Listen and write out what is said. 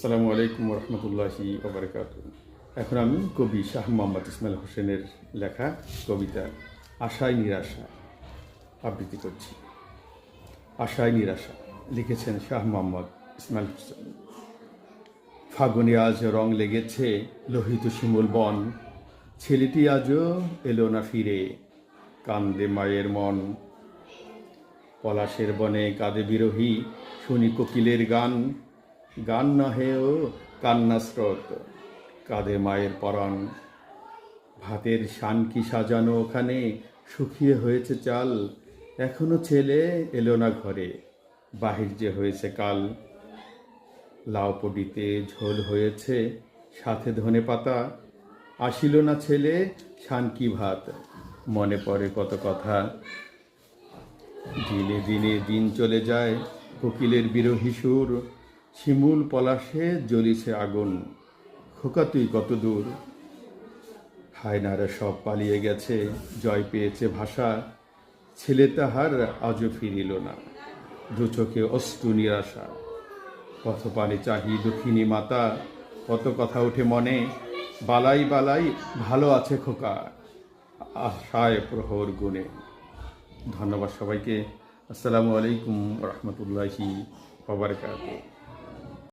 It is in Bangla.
আসসালামু আলাইকুম রহমতুল্লাহি ওবরাকাতুহু। এখন আমি কবি শাহ মোহাম্মদ ইসমাইল হোসেনের লেখা কবিতা আশায় নিরাশা আবৃত্তি করছি। আশায় নিরাশা লিখেছেন শাহ মোহাম্মদ ইসমাইল হোসেন। ফাগুনে আজ রং লেগেছে লোহিত শিমুল বন, ছেলেটি আজও এলো না ফিরে, কান্দে মায়ের মন। পলাশের বনে কাঁদে বিরহী, শুনি কোকিলের গান, গান নহে ও কান্না স্রোত, কাঁদে মায়ের পরাণ। ভাতের শানকি সাজানো ওখানে শুকিয়ে হয়েছে চাল, এখনো ছেলে এলো না ঘরে, বাহির যে হয়েছে কাল। লাউ পডিতে ঝোল হয়েছে সাথে ধনে পাতা, আসিল না ছেলে শানকি ভাত, মনে পড়ে কত কথা। দিনে দিনে দিন চলে যায়, কোকিলের বিরহী সুর, শিমুল পলাশে জ্বলিছে আগুন, খোকা তুই কত দূর। হায়নারা সব পালিয়ে গেছে, জয় পেয়েছে ভাষা, ছেলে তাহার আজও ফিরিল না, দু চোখে অশ্রু নিরাশা। পথপানে চাহি দুঃখিনী মাতা, কত কথা ওঠে মনে, বালাই বালাই ভালো আছে খোকা, আশায় প্রহর গুণে। ধন্যবাদ সবাইকে। আসসালামু আলাইকুম রহমতুল্লাহি ওয়া বারাকাতুহু।